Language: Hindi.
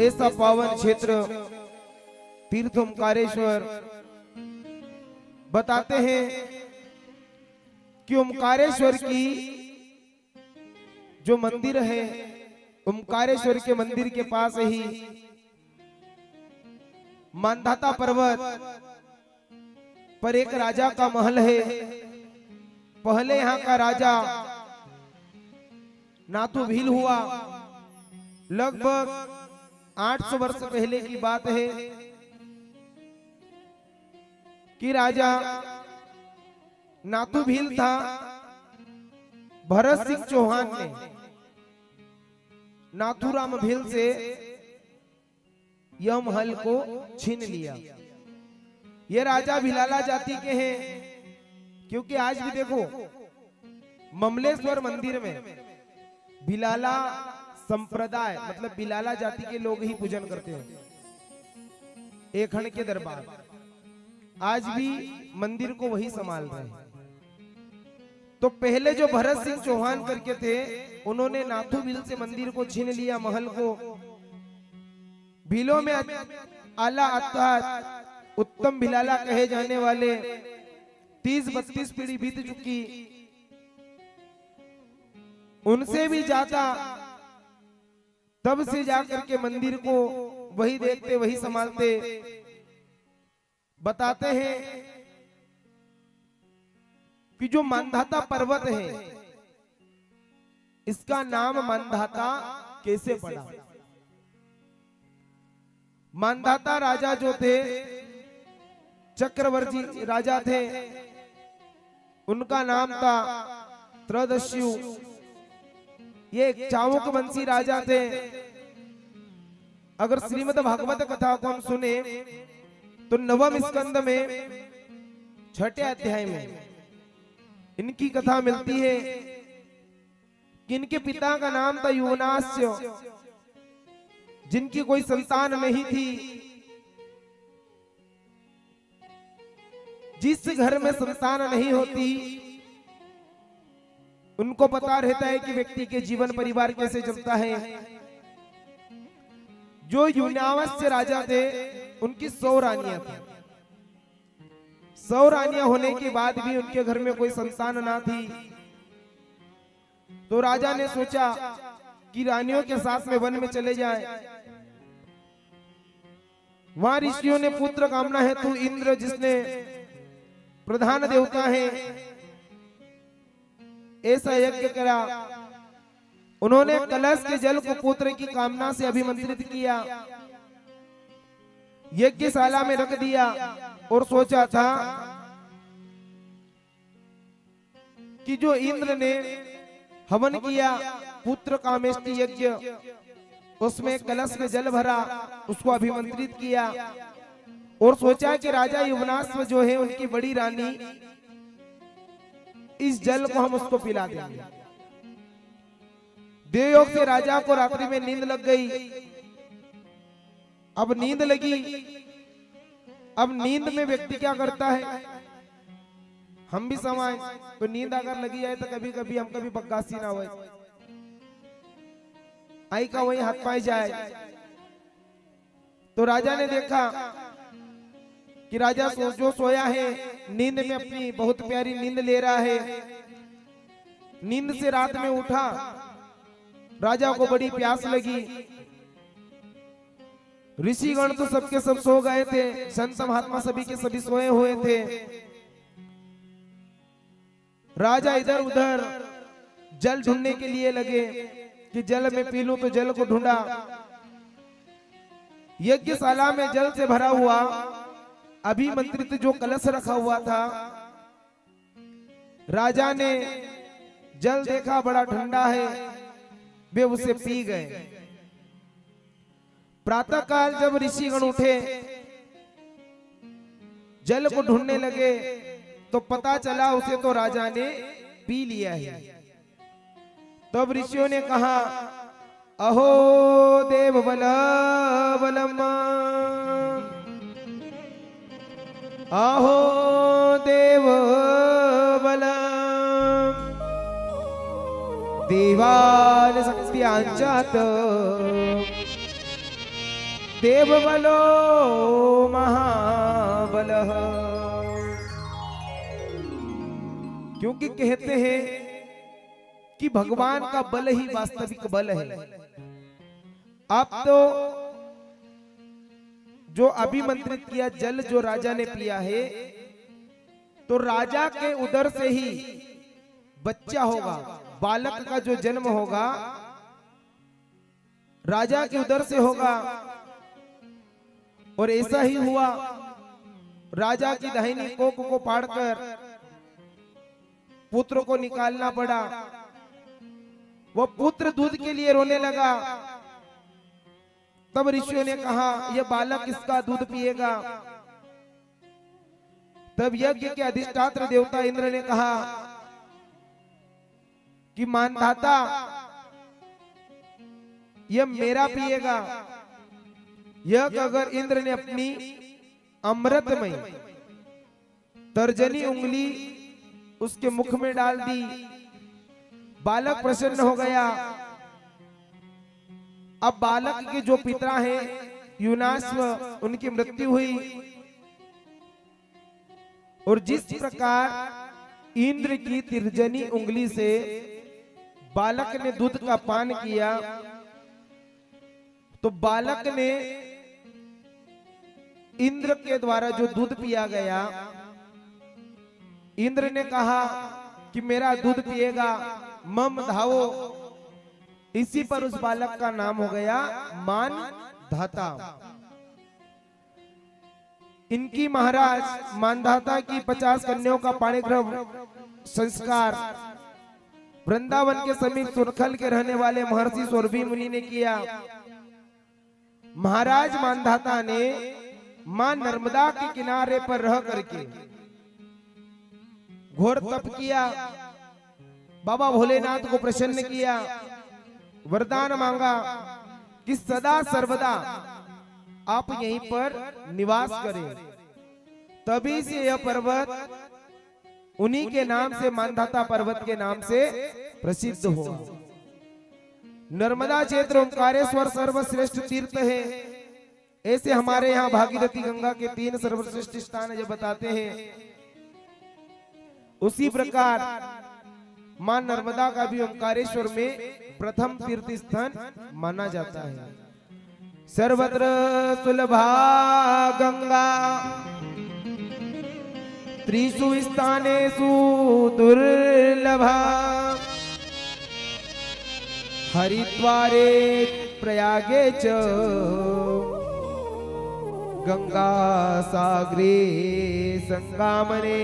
ऐसा पावन क्षेत्र तीर्थ ओमकारेश्वर बताते हैं कि ओमकारेश्वर की जो मंदिर है, ओमकारेश्वर के मंदिर के पास ही मांधाता पर्वत पर एक राजा का महल है। पहले यहाँ का राजा नाथू भील हुआ। लगभग 800 वर्ष पहले की बात है कि राजा नाथू भील था। भरत सिंह चौहान ने नाथूराम भील से यह महल को छीन लिया। ये राजा भिलाला जाति के हैं, क्योंकि आज भी देखो ममलेश्वर मंदिर में भिलाला संप्रदाय मतलब भिलाला जाति के लोग ही पूजन करते हैं। एकहण के दरबार आज भी मंदिर को वही संभाल रहे हैं। तो पहले जो भरत सिंह चौहान करके थे, उन्होंने नाथू भील से मंदिर को छीन लिया, महल को। भीलों में आला अर्थात उत्तम भिलाला कहे जाने वाले 30-32 पीढ़ी बीत चुकी। उनसे भी ज्यादा तब से जाकर के मंदिर को वही देखते वही संभालते। बताते हैं कि जो मांधाता पर्वत है, इसका नाम मांधाता कैसे पड़ा। मांधाता राजा जो थे, चक्रवर्ती राजा थे, उनका नाम था त्रयोदस्यु। ये चावुक वंशी राजा थे। अगर श्रीमद् भागवत कथा को हम सुने तो 9वें स्कंद में 6ठे अध्याय में इनकी कथा मिलती है कि इनके पिता का नाम था युवनास्य, जिनकी कोई संतान नहीं थी। जिस घर में संतान नहीं होती, उनको पता रहता है कि व्यक्ति के जीवन परिवार कैसे चलता है। जो युवनावस्य राजा थे, उनकी 100 रानियां थी। 100 रानियां होने के बाद भी उनके घर में कोई संतान ना थी। तो राजा ने सोचा कि रानियों के साथ में वन में चले जाए। वहां ऋषियों ने पुत्र कामना हेतु इंद्र, जिसने प्रधान देवता है, ऐसा यज्ञ करा। उन्होंने कलश के जल को पुत्र की कामना से अभिमंत्रित किया, यज्ञशाला में रख दिया और सोचा था कि जो इंद्र ने हवन किया पुत्र कामेष्टि यज्ञ, उसमें कलश में जल भरा, उसको अभिमंत्रित किया और सोचा कि राजा युवनाश्व जो है, उनकी बड़ी रानी, इस जल को हम उसको पिला देंगे। देवयोग से राजा को रात्रि में नींद लग गई। अब नींद लगी, अब नींद में व्यक्ति क्या करता है, हम भी समाए तो नींद अगर लगी जाए तो कभी कभी हम कभी बगासी ना हो, आई का वही हाथ पाए जाए। तो राजा ने देखा कि राजा जो सोया है, नींद में अपनी बहुत प्यारी नींद ले रहा है। नींद से रात में उठा, राजा को बड़ी प्यास लगी। ऋषिगण तो सबके सब सो गए थे, संत महात्मा सभी के सभी सोए हुए थे। राजा इधर उधर जल ढूंढने के लिए लगे कि जल में पी लूं, तो जल को ढूंढा। यज्ञशाला में जल से भरा हुआ अभिमंत्रित जो कलश रखा हुआ था, राजा ने जल देखा बड़ा ठंडा है, वे उसे पी गए। प्रातः काल जब ऋषिगण उठे, जल को ढूंढने लगे, तो पता चला उसे तो राजा ने पी लिया है। तब ऋषियों ने कहा, अहो देव बलम, अहो देव बलम, देवान शक्त्यांचात देव बलो महाबल। क्योंकि कहते हैं कि भगवान का बल ही वास्तविक बल है। आप तो जो अभिमंत्रित किया जल जो राजा ने पिया है, तो राजा के उदर से ही बच्चा होगा, बालक का जो जन्म होगा राजा के उदर से होगा। और ऐसा ही हुआ, राजा की दाहिनी कोख को फाड़कर पुत्र को निकालना पड़ा। वो पुत्र दूध के लिए रोने लगा। तब ऋषियों ने कहा यह बालक किसका दूध पिएगा। तब यज्ञ के अधिष्ठात्र देवता इंद्र ने कहा कि मानधाता यह मेरा पिएगा। यह अगर इंद्र ने अपनी अमृतमय तर्जनी उंगली उसके मुख में डाल दी, बालक प्रसन्न हो गया। अब बालक के जो पिता हैं युनास्व, उनकी मृत्यु हुई। और जिस प्रकार इंद्र की तर्जनी उंगली से बालक ने दूध का पान किया, तो बालक ने इंद्र के द्वारा जो दूध पिया गया, इंद्र ने कहा कि मेरा दूध पिएगा, मम धावो। इसी पर उस बालक का नाम हो गया मानधाता। इनकी महाराज मानधाता की 50 कन्याओं का पाणिग्रह संस्कार वृंदावन के समीप सुरखल के रहने वाले महर्षि सौरभी मुनि ने किया। महाराज मानधाता ने मां नर्मदा के किनारे पर रह करके घोर तप किया, बाबा भोलेनाथ को प्रसन्न किया, वरदान मांगा कि सदा सर्वदा आप यहीं पर निवास करें। तभी से यह पर्वत उन्हीं के नाम से, मानधाता पर्वत के नाम से प्रसिद्ध हुआ। नर्मदा क्षेत्र ओंकारेश्वर सर्वश्रेष्ठ तीर्थ है। ऐसे हमारे यहाँ भागीरथी गंगा के 3 सर्वश्रेष्ठ स्थान जो बताते हैं, उसी प्रकार मां नर्मदा का भी ओंकारेश्वर में प्रथम तीर्थ स्थान माना जाता है। सर्वत्र सुलभा गंगा त्रिषु स्थानेषु दुर्लभा। हरिद्वारे प्रयागे च गंगा सागरे संगमने।